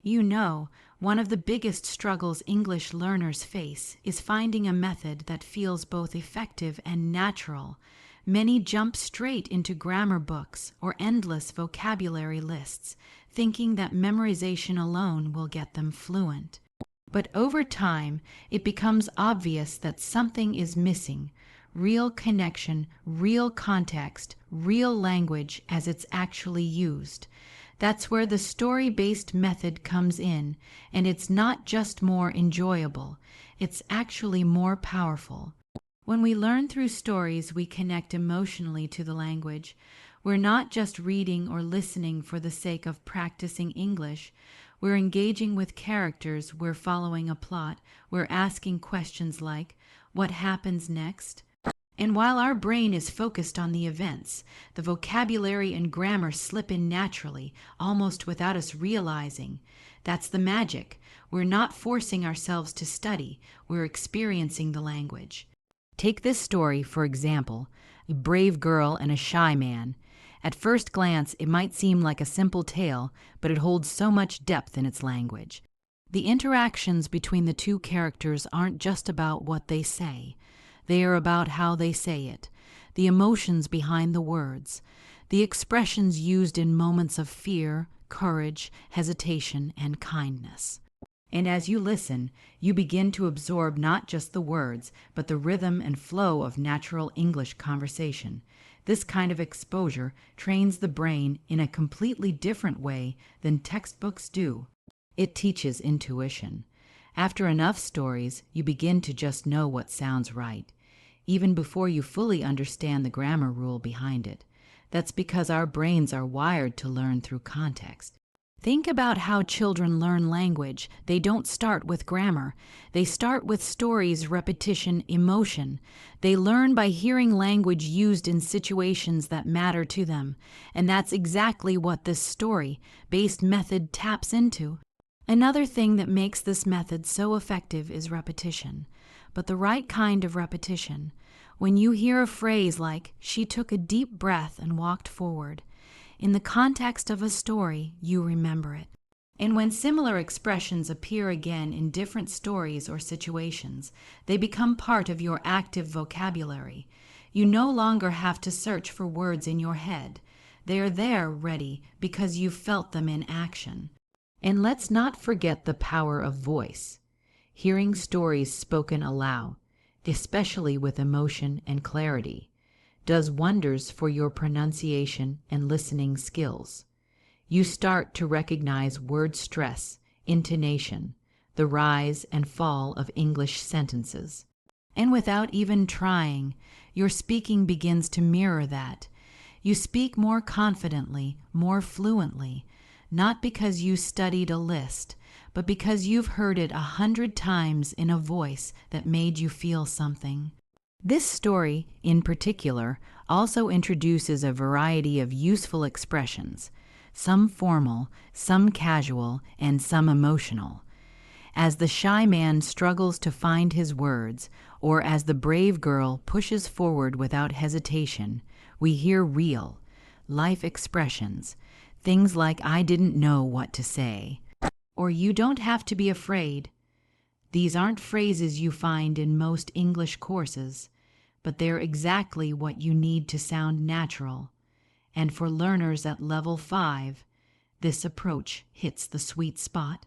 You know, one of the biggest struggles English learners face is finding a method that feels both effective and natural. Many jump straight into grammar books or endless vocabulary lists, thinking that memorization alone will get them fluent. But over time, it becomes obvious that something is missing: real connection, real context, real language as it's actually used. That's where the story-based method comes in, and it's not just more enjoyable, it's actually more powerful. When we learn through stories, we connect emotionally to the language. We're not just reading or listening for the sake of practicing English. We're engaging with characters, we're following a plot, we're asking questions like, what happens next? And while our brain is focused on the events, the vocabulary and grammar slip in naturally, almost without us realizing. That's the magic. We're not forcing ourselves to study, we're experiencing the language. Take this story, for example, a brave girl and a shy man. At first glance, it might seem like a simple tale, but it holds so much depth in its language. The interactions between the two characters aren't just about what they say. They are about how they say it, the emotions behind the words, the expressions used in moments of fear, courage, hesitation, and kindness. And as you listen, you begin to absorb not just the words, but the rhythm and flow of natural English conversation. This kind of exposure trains the brain in a completely different way than textbooks do. It teaches intuition. After enough stories, you begin to just know what sounds right, even before you fully understand the grammar rule behind it. That's because our brains are wired to learn through context. Think about how children learn language. They don't start with grammar. They start with stories, repetition, emotion. They learn by hearing language used in situations that matter to them. And that's exactly what this story-based method taps into. Another thing that makes this method so effective is repetition. But the right kind of repetition. When you hear a phrase like, "She took a deep breath and walked forward," in the context of a story, you remember it. And when similar expressions appear again in different stories or situations, they become part of your active vocabulary. You no longer have to search for words in your head. They are there ready because you've felt them in action. And let's not forget the power of voice. Hearing stories spoken aloud, especially with emotion and clarity, does wonders for your pronunciation and listening skills. You start to recognize word stress, intonation, the rise and fall of English sentences. And without even trying, your speaking begins to mirror that. You speak more confidently, more fluently, not because you studied a list, but because you've heard it 100 times in a voice that made you feel something. This story, in particular, also introduces a variety of useful expressions, some formal, some casual, and some emotional. As the shy man struggles to find his words, or as the brave girl pushes forward without hesitation, we hear real, life expressions, things like "I didn't know what to say," or "You don't have to be afraid." These aren't phrases you find in most English courses, but they're exactly what you need to sound natural. And for learners at level 5, this approach hits the sweet spot.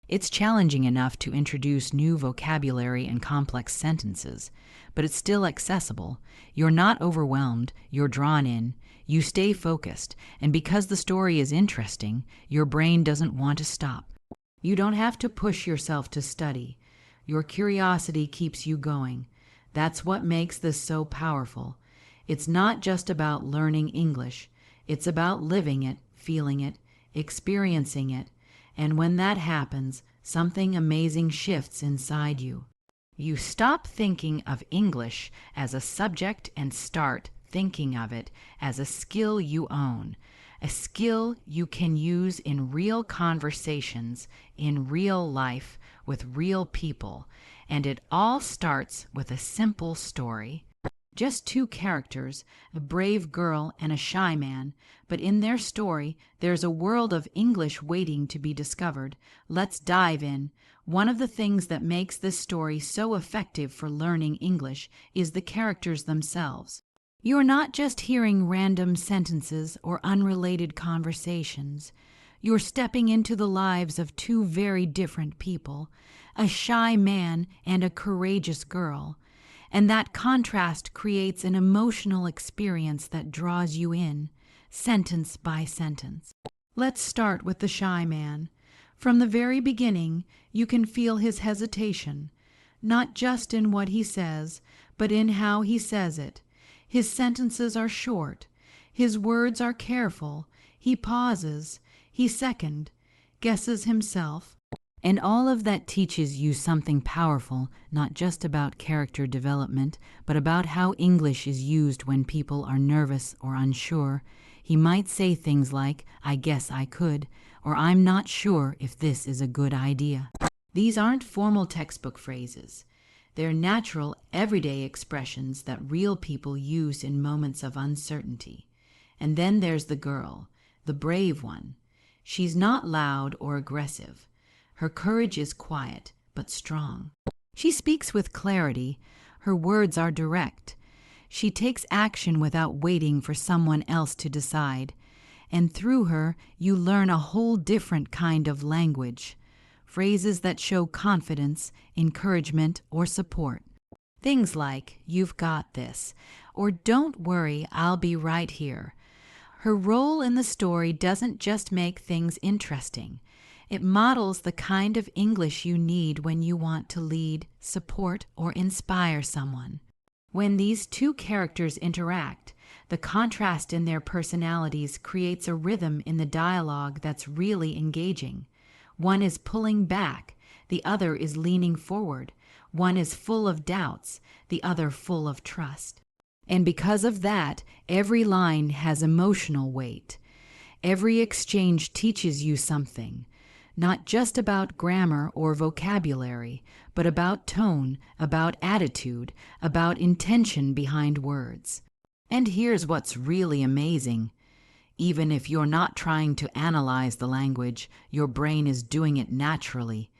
It's challenging enough to introduce new vocabulary and complex sentences, but it's still accessible. You're not overwhelmed, you're drawn in, you stay focused, and because the story is interesting, your brain doesn't want to stop. You don't have to push yourself to study. Your curiosity keeps you going. That's what makes this so powerful. It's not just about learning English. It's about living it, feeling it, experiencing it. And when that happens, something amazing shifts inside you. You stop thinking of English as a subject and start thinking of it as a skill you own, a skill you can use in real conversations, in real life, with real people. And it all starts with a simple story. Just two characters, a brave girl and a shy man, but in their story there's a world of English waiting to be discovered. Let's dive in. One of the things that makes this story so effective for learning English is the characters themselves. You're not just hearing random sentences or unrelated conversations. You're stepping into the lives of two very different people, a shy man and a courageous girl. And that contrast creates an emotional experience that draws you in, sentence by sentence. Let's start with the shy man. From the very beginning, you can feel his hesitation, not just in what he says, but in how he says it. His sentences are short. His words are careful. He pauses. He guesses himself. And all of that teaches you something powerful, not just about character development, but about how English is used when people are nervous or unsure. He might say things like, "I guess I could," or "I'm not sure if this is a good idea." These aren't formal textbook phrases. They're natural, everyday expressions that real people use in moments of uncertainty. And then there's the girl, the brave one. She's not loud or aggressive. Her courage is quiet, but strong. She speaks with clarity. Her words are direct. She takes action without waiting for someone else to decide. And through her, you learn a whole different kind of language. Phrases that show confidence, encouragement, or support. Things like, "You've got this," or "Don't worry, I'll be right here." Her role in the story doesn't just make things interesting. It models the kind of English you need when you want to lead, support, or inspire someone. When these two characters interact, the contrast in their personalities creates a rhythm in the dialogue that's really engaging. One is pulling back, the other is leaning forward. One is full of doubts, the other full of trust. And because of that, every line has emotional weight. Every exchange teaches you something. Not just about grammar or vocabulary, but about tone, about attitude, about intention behind words. And here's what's really amazing. Even if you're not trying to analyze the language, your brain is doing it naturally.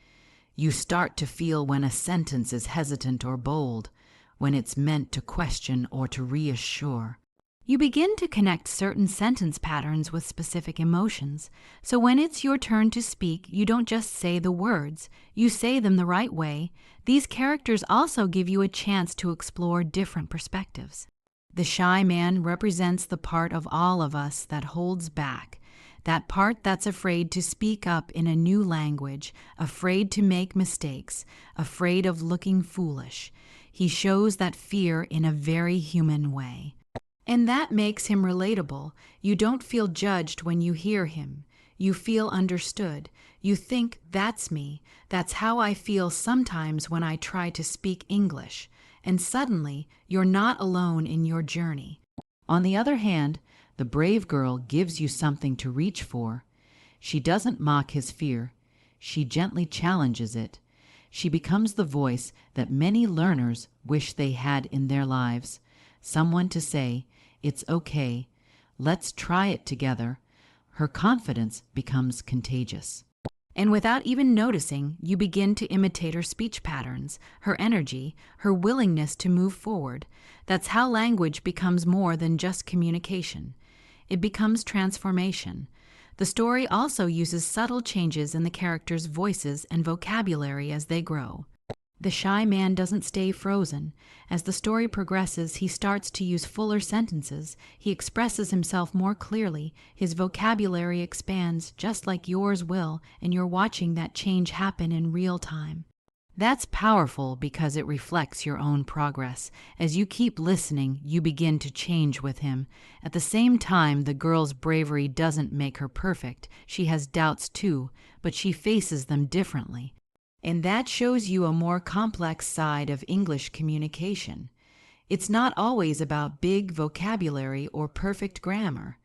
You start to feel when a sentence is hesitant or bold, when it's meant to question or to reassure. You begin to connect certain sentence patterns with specific emotions. So when it's your turn to speak, you don't just say the words, you say them the right way. These characters also give you a chance to explore different perspectives. The shy man represents the part of all of us that holds back, that part that's afraid to speak up in a new language, afraid to make mistakes, afraid of looking foolish. He shows that fear in a very human way. And that makes him relatable. You don't feel judged when you hear him. You feel understood. You think, "That's me. That's how I feel sometimes when I try to speak English." And suddenly, you're not alone in your journey. On the other hand, the brave girl gives you something to reach for. She doesn't mock his fear. She gently challenges it. She becomes the voice that many learners wish they had in their lives. Someone to say, "It's okay. Let's try it together." Her confidence becomes contagious. And without even noticing, you begin to imitate her speech patterns, her energy, her willingness to move forward. That's how language becomes more than just communication. It becomes transformation. The story also uses subtle changes in the characters' voices and vocabulary as they grow. The shy man doesn't stay frozen. As the story progresses, he starts to use fuller sentences. He expresses himself more clearly. His vocabulary expands just like yours will, and you're watching that change happen in real time. That's powerful because it reflects your own progress. As you keep listening, you begin to change with him. At the same time, the girl's bravery doesn't make her perfect. She has doubts too, but she faces them differently. And that shows you a more complex side of English communication. It's not always about big vocabulary or perfect grammar.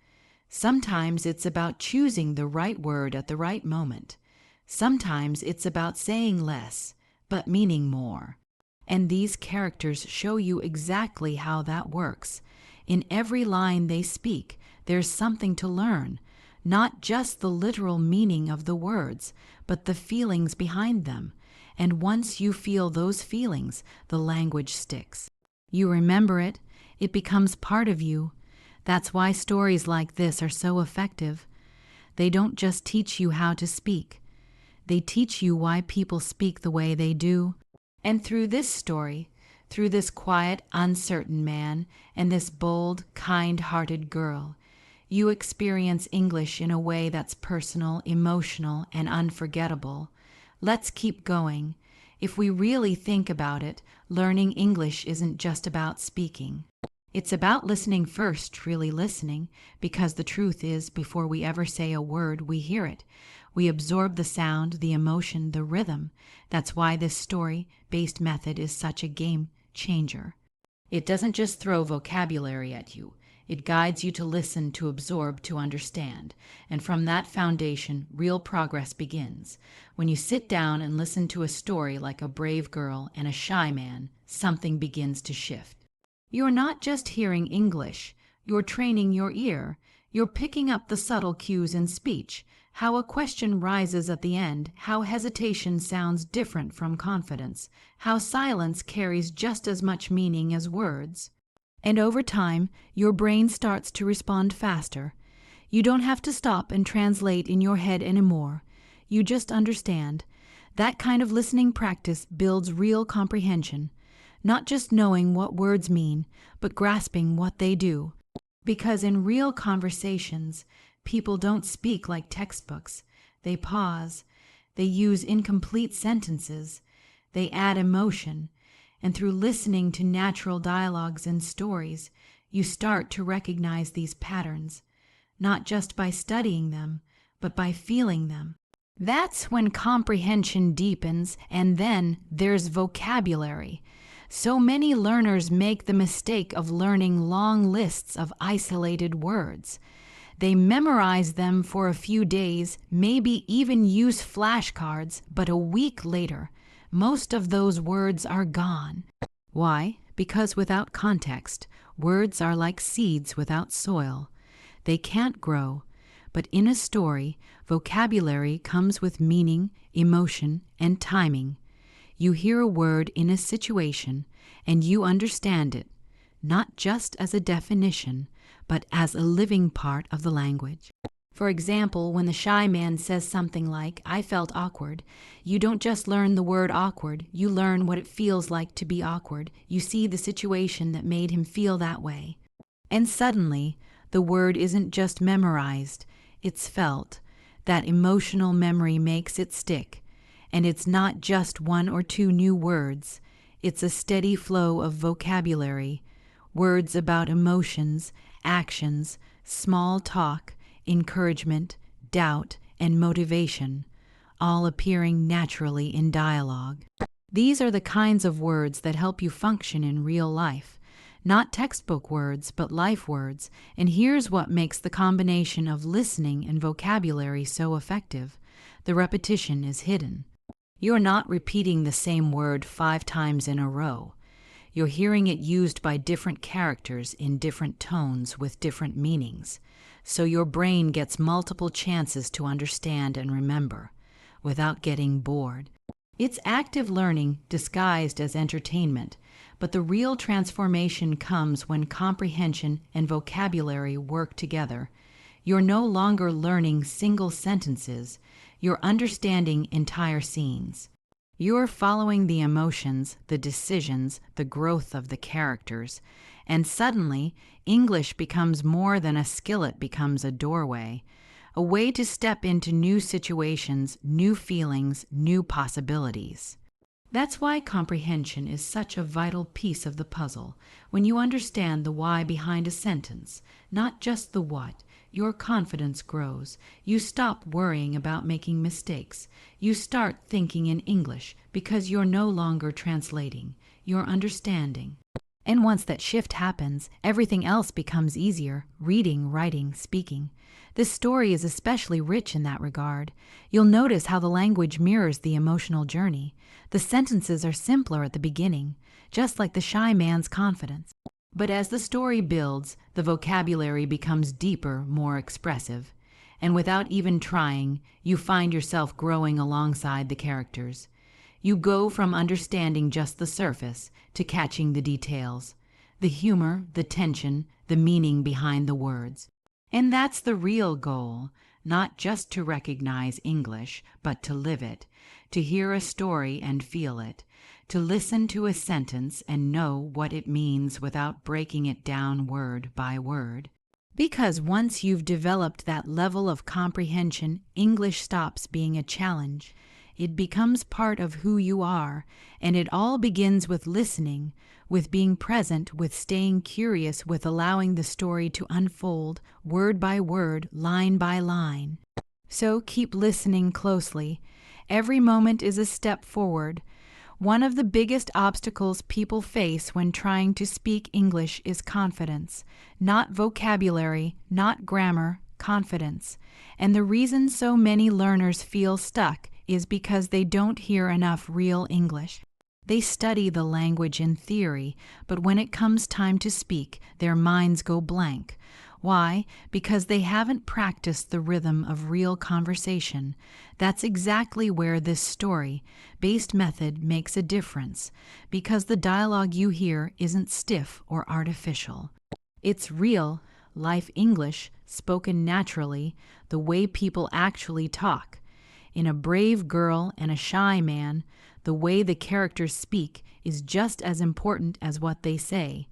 Sometimes it's about choosing the right word at the right moment. Sometimes it's about saying less, but meaning more. And these characters show you exactly how that works. In every line they speak, there's something to learn, not just the literal meaning of the words, but the feelings behind them. And once you feel those feelings, the language sticks. You remember it, it becomes part of you. That's why stories like this are so effective. They don't just teach you how to speak. They teach you why people speak the way they do. And through this story, through this quiet, uncertain man and this bold, kind-hearted girl, you experience English in a way that's personal, emotional, and unforgettable. Let's keep going. If we really think about it, learning English isn't just about speaking. It's about listening first, really listening, because the truth is, before we ever say a word, we hear it. We absorb the sound, the emotion, the rhythm. That's why this story-based method is such a game changer. It doesn't just throw vocabulary at you. It guides you to listen, to absorb, to understand. And from that foundation, real progress begins. When you sit down and listen to a story like A Brave Girl and a Shy Man, something begins to shift. You're not just hearing English. You're training your ear. You're picking up the subtle cues in speech, how a question rises at the end, how hesitation sounds different from confidence, how silence carries just as much meaning as words. And over time, your brain starts to respond faster. You don't have to stop and translate in your head anymore. You just understand. That kind of listening practice builds real comprehension, not just knowing what words mean, but grasping what they do. Because in real conversations, people don't speak like textbooks. They pause. They use incomplete sentences. They add emotion. And through listening to natural dialogues and stories, you start to recognize these patterns, not just by studying them, but by feeling them. That's when comprehension deepens, and then there's vocabulary. So many learners make the mistake of learning long lists of isolated words. They memorize them for a few days, maybe even use flashcards, but a week later, most of those words are gone. Why? Because without context, words are like seeds without soil. They can't grow, but in a story, vocabulary comes with meaning, emotion, and timing. You hear a word in a situation, and you understand it, not just as a definition, but as a living part of the language. For example, when the shy man says something like, "I felt awkward," you don't just learn the word awkward, you learn what it feels like to be awkward. You see the situation that made him feel that way. And suddenly, the word isn't just memorized, it's felt. That emotional memory makes it stick. And it's not just one or two new words, it's a steady flow of vocabulary, words about emotions, actions, small talk, encouragement, doubt, and motivation, all appearing naturally in dialogue. These are the kinds of words that help you function in real life. Not textbook words, but life words. And here's what makes the combination of listening and vocabulary so effective. The repetition is hidden. You're not repeating the same word 5 times in a row. You're hearing it used by different characters in different tones with different meanings. So your brain gets multiple chances to understand and remember, without getting bored. It's active learning disguised as entertainment, but the real transformation comes when comprehension and vocabulary work together. You're no longer learning single sentences, you're understanding entire scenes. You're following the emotions, the decisions, the growth of the characters, and suddenly English becomes more than a skill, it becomes a doorway, a way to step into new situations, new feelings, new possibilities. That's why comprehension is such a vital piece of the puzzle. When you understand the why behind a sentence, not just the what, your confidence grows. You stop worrying about making mistakes. You start thinking in English because you're no longer translating, you're understanding. And once that shift happens, everything else becomes easier: reading, writing, speaking. This story is especially rich in that regard. You'll notice how the language mirrors the emotional journey. The sentences are simpler at the beginning, just like the shy man's confidence. But as the story builds, the vocabulary becomes deeper, more expressive. And without even trying, you find yourself growing alongside the characters. You go from understanding just the surface to catching the details, the humor, the tension, the meaning behind the words. And that's the real goal, not just to recognize English, but to live it, to hear a story and feel it, to listen to a sentence and know what it means without breaking it down word by word. Because once you've developed that level of comprehension, English stops being a challenge. It becomes part of who you are, and it all begins with listening, with being present, with staying curious, with allowing the story to unfold word by word, line by line. So keep listening closely. Every moment is a step forward. One of the biggest obstacles people face when trying to speak English is confidence. Not vocabulary, not grammar, confidence. And the reason so many learners feel stuck is because they don't hear enough real English. They study the language in theory, but when it comes time to speak, their minds go blank. Why? Because they haven't practiced the rhythm of real conversation. That's exactly where this story-based method makes a difference, because the dialogue you hear isn't stiff or artificial. It's real, life English, spoken naturally, the way people actually talk. In A Brave Girl and a Shy Man, the way the characters speak is just as important as what they say.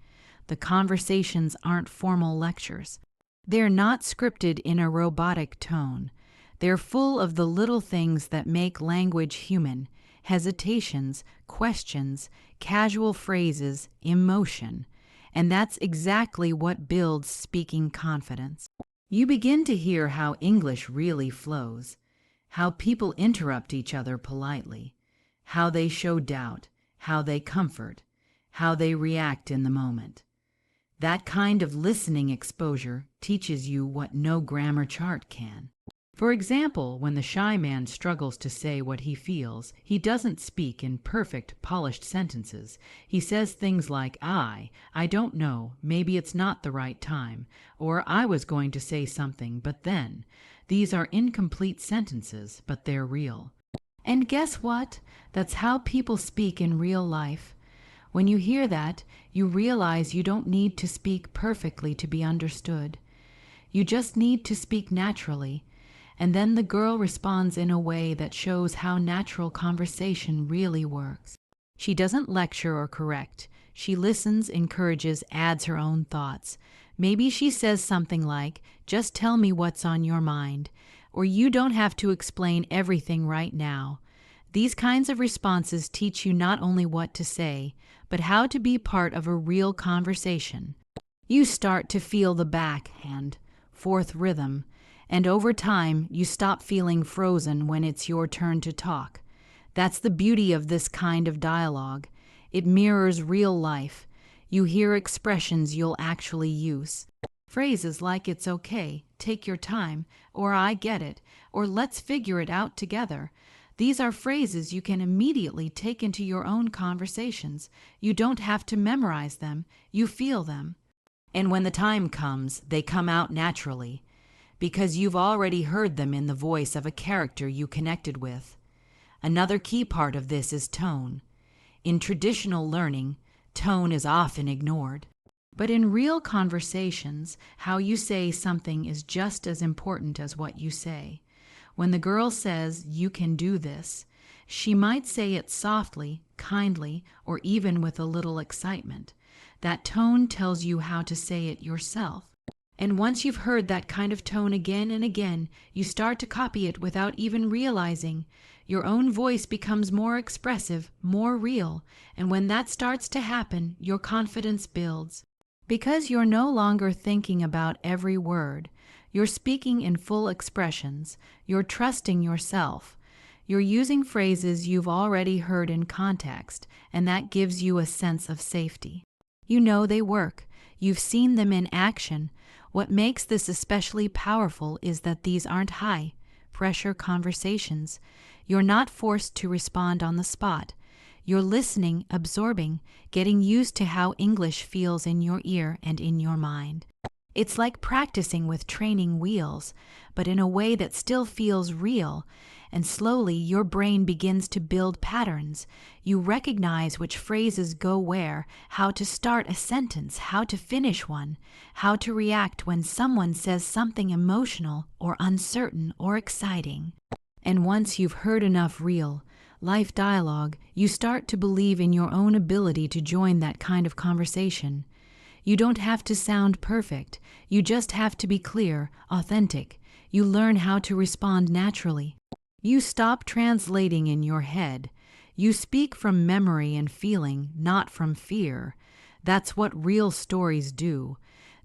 The conversations aren't formal lectures. They're not scripted in a robotic tone. They're full of the little things that make language human: hesitations, questions, casual phrases, emotion. And that's exactly what builds speaking confidence. You begin to hear how English really flows, how people interrupt each other politely, how they show doubt, how they comfort, how they react in the moment. That kind of listening exposure teaches you what no grammar chart can. For example, when the shy man struggles to say what he feels, he doesn't speak in perfect, polished sentences. He says things like, I don't know, maybe it's not the right time, or I was going to say something, but then. These are incomplete sentences, but they're real. And guess what? That's how people speak in real life. When you hear that, you realize you don't need to speak perfectly to be understood. You just need to speak naturally. And then the girl responds in a way that shows how natural conversation really works. She doesn't lecture or correct. She listens, encourages, adds her own thoughts. Maybe she says something like, just tell me what's on your mind, or you don't have to explain everything right now. These kinds of responses teach you not only what to say, but how to be part of a real conversation. You start to feel the back and forth rhythm, and over time you stop feeling frozen when it's your turn to talk. That's the beauty of this kind of dialogue. It mirrors real life. You hear expressions you'll actually use. Phrases like "it's okay," "take your time," or "I get it," or "let's figure it out together." These are phrases you can immediately take into your own conversations. You don't have to memorize them, you feel them. And when the time comes, they come out naturally, because you've already heard them in the voice of a character you connected with. Another key part of this is tone. In traditional learning, tone is often ignored. But in real conversations, how you say something is just as important as what you say. When the girl says, "You can do this," she might say it softly, kindly, or even with a little excitement. That tone tells you how to say it yourself. And once you've heard that kind of tone again and again, you start to copy it without even realizing. Your own voice becomes more expressive, more real, and when that starts to happen, your confidence builds. Because you're no longer thinking about every word, you're speaking in full expressions, you're trusting yourself, you're using phrases you've already heard in context, and that gives you a sense of safety. You know they work. You've seen them in action. What makes this especially powerful is that these aren't high-pressure conversations. You're not forced to respond on the spot. You're listening, absorbing, getting used to how English feels in your ear and in your mind. It's like practicing with training wheels, but in a way that still feels real, and slowly your brain begins to build patterns. You recognize which phrases go where, how to start a sentence, how to finish one, how to react when someone says something emotional or uncertain or exciting. And once you've heard enough real, life dialogue, you start to believe in your own ability to join that kind of conversation. You don't have to sound perfect. You just have to be clear, authentic. You learn how to respond naturally. You stop translating in your head. You speak from memory and feeling, not from fear. That's what real stories do.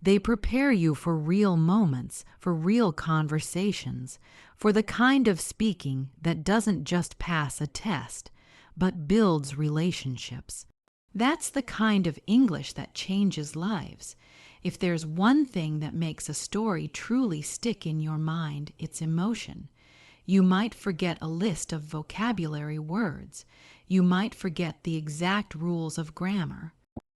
They prepare you for real moments, for real conversations, for the kind of speaking that doesn't just pass a test, but builds relationships. That's the kind of English that changes lives. If there's one thing that makes a story truly stick in your mind, it's emotion. You might forget a list of vocabulary words. You might forget the exact rules of grammar.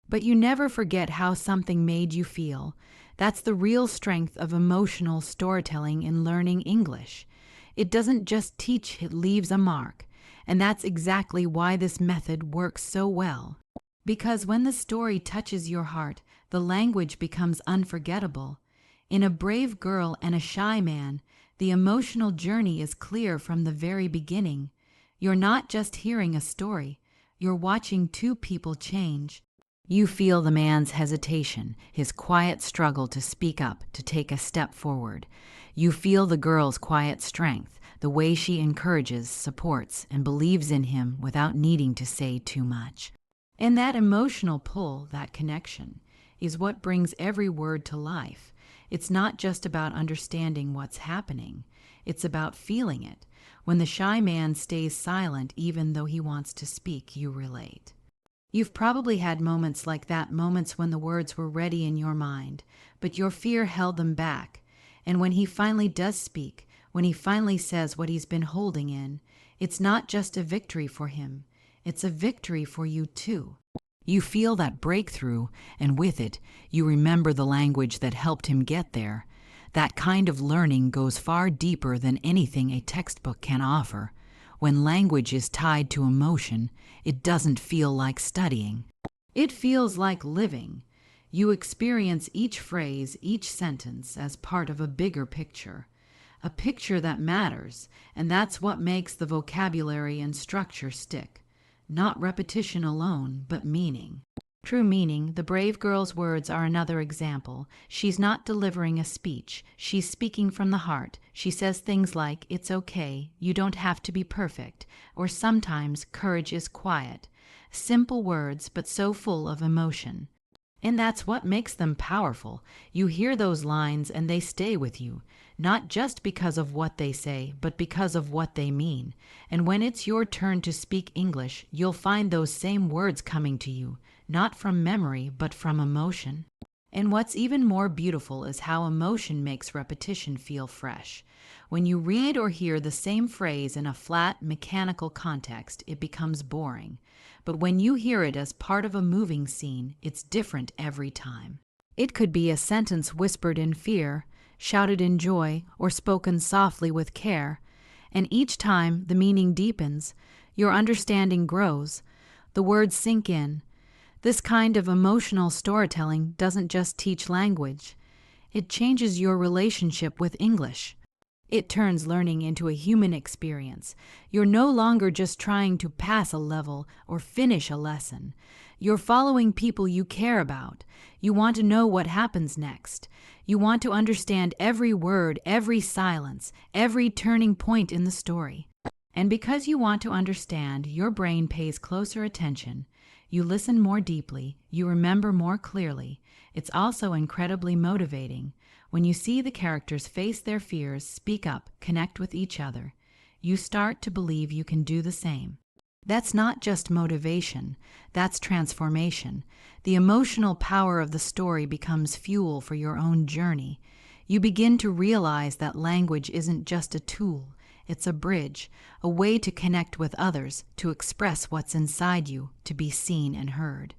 But you never forget how something made you feel. That's the real strength of emotional storytelling in learning English. It doesn't just teach, it leaves a mark. And that's exactly why this method works so well. Because when the story touches your heart, the language becomes unforgettable. In A Brave Girl and a Shy Man, the emotional journey is clear from the very beginning. You're not just hearing a story, you're watching two people change. You feel the man's hesitation, his quiet struggle to speak up, to take a step forward. You feel the girl's quiet strength, the way she encourages, supports, and believes in him without needing to say too much. And that emotional pull, that connection, is what brings every word to life. It's not just about understanding what's happening. It's about feeling it. When the shy man stays silent even though he wants to speak, you relate. You've probably had moments like that, moments when the words were ready in your mind, but your fear held them back. And when he finally does speak, when he finally says what he's been holding in, it's not just a victory for him. It's a victory for you too. You feel that breakthrough, and with it, you remember the language that helped him get there. That kind of learning goes far deeper than anything a textbook can offer. When language is tied to emotion, it doesn't feel like studying. It feels like living. You experience each phrase, each sentence as part of a bigger picture. A picture that matters, and that's what makes the vocabulary and structure stick. Not repetition alone, but meaning. True meaning. The brave girl's words are another example. She's not delivering a speech. She's speaking from the heart. She says things like, "It's okay, you don't have to be perfect," or sometimes, "Courage is quiet." Simple words, but so full of emotion. And that's what makes them powerful. You hear those lines and they stay with you, not just because of what they say, but because of what they mean. And when it's your turn to speak English, you'll find those same words coming to you, not from memory, but from emotion. And what's even more beautiful is how emotion makes repetition feel fresh. When you read or hear the same phrase in a flat, mechanical context, it becomes boring. But when you hear it as part of a moving scene, it's different every time. It could be a sentence whispered in fear, shouted in joy, or spoken softly with care. And each time, the meaning deepens, your understanding grows, the words sink in. This kind of emotional storytelling doesn't just teach language. It changes your relationship with English. It turns learning into a human experience. You're no longer just trying to pass a level or finish a lesson. You're following people you care about. You want to know what happens next. You want to understand every word, every silence, every turning point in the story. And because you want to understand, your brain pays closer attention. You listen more deeply. You remember more clearly. It's also incredibly motivating. When you see the characters face their fears, speak up, connect with each other, you start to believe you can do the same. That's not just motivation, that's transformation. The emotional power of the story becomes fuel for your own journey. You begin to realize that language isn't just a tool, it's a bridge, a way to connect with others, to express what's inside you, to be seen and heard.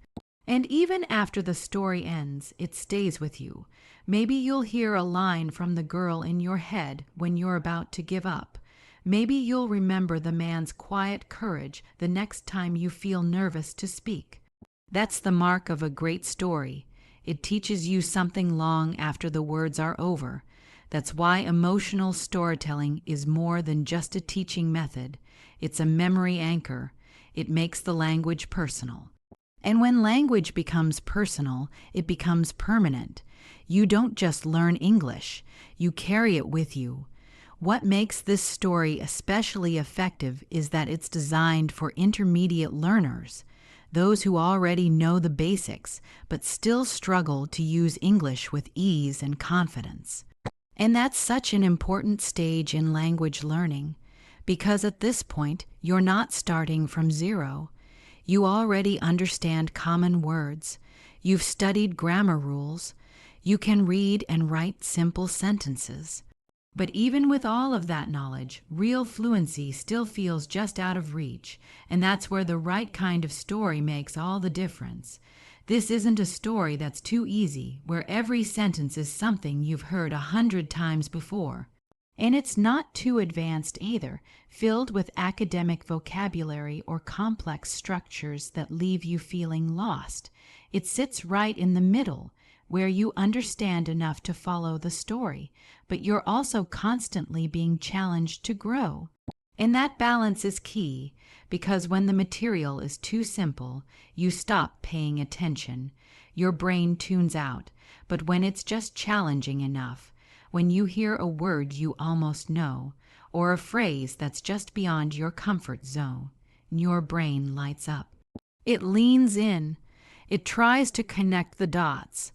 And even after the story ends, it stays with you. Maybe you'll hear a line from the girl in your head when you're about to give up. Maybe you'll remember the man's quiet courage the next time you feel nervous to speak. That's the mark of a great story. It teaches you something long after the words are over. That's why emotional storytelling is more than just a teaching method. It's a memory anchor. It makes the language personal. And when language becomes personal, it becomes permanent. You don't just learn English, you carry it with you. What makes this story especially effective is that it's designed for intermediate learners, those who already know the basics but still struggle to use English with ease and confidence. And that's such an important stage in language learning, because at this point, you're not starting from zero. You already understand common words. You've studied grammar rules. You can read and write simple sentences. But even with all of that knowledge, real fluency still feels just out of reach, and that's where the right kind of story makes all the difference. This isn't a story that's too easy, where every sentence is something you've heard 100 times before. And it's not too advanced either, filled with academic vocabulary or complex structures that leave you feeling lost. It sits right in the middle, where you understand enough to follow the story, but you're also constantly being challenged to grow. And that balance is key, because when the material is too simple, you stop paying attention. Your brain tunes out. But when it's just challenging enough, when you hear a word you almost know, or a phrase that's just beyond your comfort zone, your brain lights up. It leans in. It tries to connect the dots.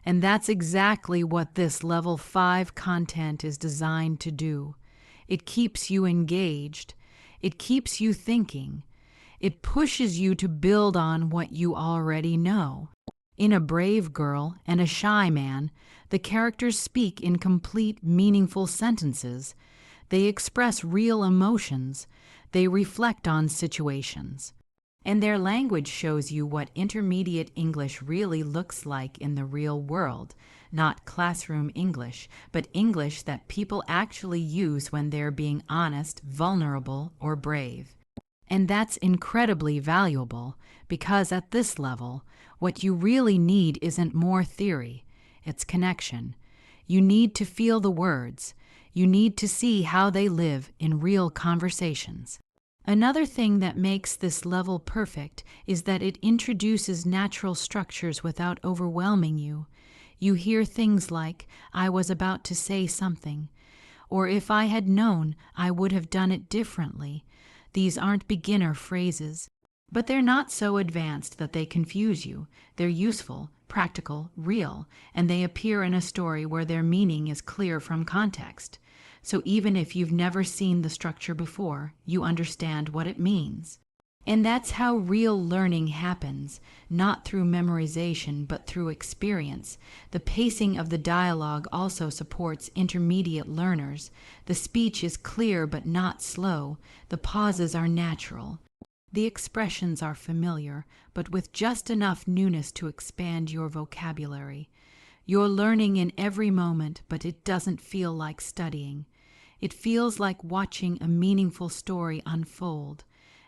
And that's exactly what this Level 5 content is designed to do. It keeps you engaged. It keeps you thinking. It pushes you to build on what you already know. In A Brave Girl and A Shy Man, the characters speak in complete, meaningful sentences. They express real emotions. They reflect on situations. And their language shows you what intermediate English really looks like in the real world. Not classroom English, but English that people actually use when they're being honest, vulnerable, or brave. And that's incredibly valuable, because at this level, what you really need isn't more theory, it's connection. You need to feel the words. You need to see how they live in real conversations. Another thing that makes this level perfect is that it introduces natural structures without overwhelming you. You hear things like, "I was about to say something," or "if I had known, I would have done it differently." These aren't beginner phrases, but they're not so advanced that they confuse you. They're useful, practical, real, and they appear in a story where their meaning is clear from context. So even if you've never seen the structure before, you understand what it means. And that's how real learning happens, not through memorization, but through experience. The pacing of the dialogue also supports intermediate learners. The speech is clear but not slow. The pauses are natural. The expressions are familiar, but with just enough newness to expand your vocabulary. You're learning in every moment, but it doesn't feel like studying. It feels like watching a meaningful story unfold,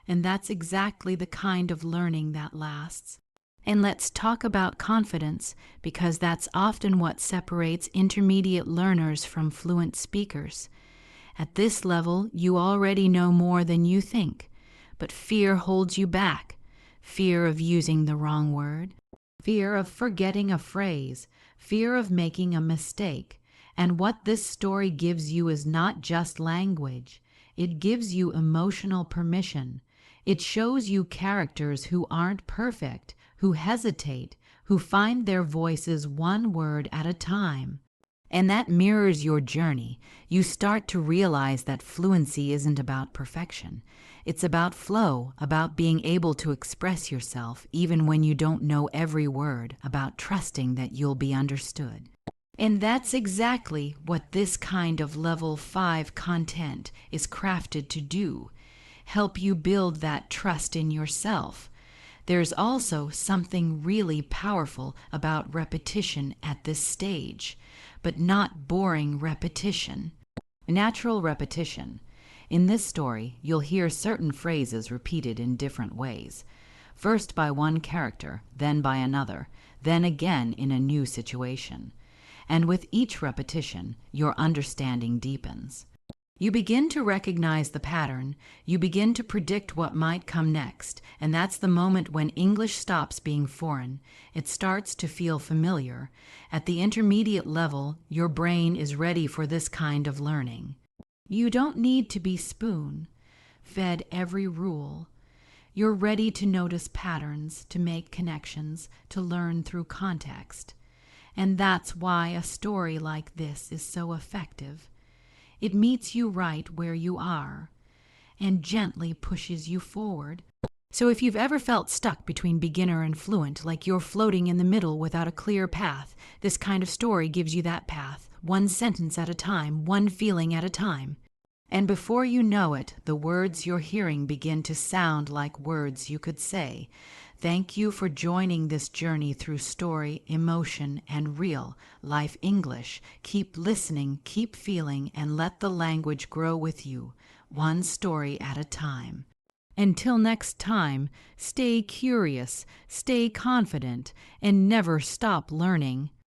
and that's exactly the kind of learning that lasts. And let's talk about confidence, because that's often what separates intermediate learners from fluent speakers. At this level, you already know more than you think, but fear holds you back. Fear of using the wrong word, fear of forgetting a phrase, fear of making a mistake. And what this story gives you is not just language. It gives you emotional permission. It shows you characters who aren't perfect, who hesitate, who find their voices one word at a time. And that mirrors your journey. You start to realize that fluency isn't about perfection. It's about flow, about being able to express yourself even when you don't know every word, about trusting that you'll be understood. And that's exactly what this kind of level 5 content is crafted to do, help you build that trust in yourself. There's also something really powerful about repetition at this stage, but not boring repetition. Natural repetition. In this story, you'll hear certain phrases repeated in different ways. First by one character, then by another, then again in a new situation. And with each repetition, your understanding deepens. You begin to recognize the pattern, you begin to predict what might come next, and that's the moment when English stops being foreign. It starts to feel familiar. At the intermediate level, your brain is ready for this kind of learning. You don't need to be spoon-fed every rule. You're ready to notice patterns, to make connections, to learn through context. And that's why a story like this is so effective. It meets you right where you are and gently pushes you forward. So if you've ever felt stuck between beginner and fluent, like you're floating in the middle without a clear path, this kind of story gives you that path, one sentence at a time, one feeling at a time. And before you know it, the words you're hearing begin to sound like words you could say. Thank you for joining this journey through story, emotion, and real life English. Keep listening, keep feeling, and let the language grow with you, one story at a time. Until next time, stay curious, stay confident, and never stop learning.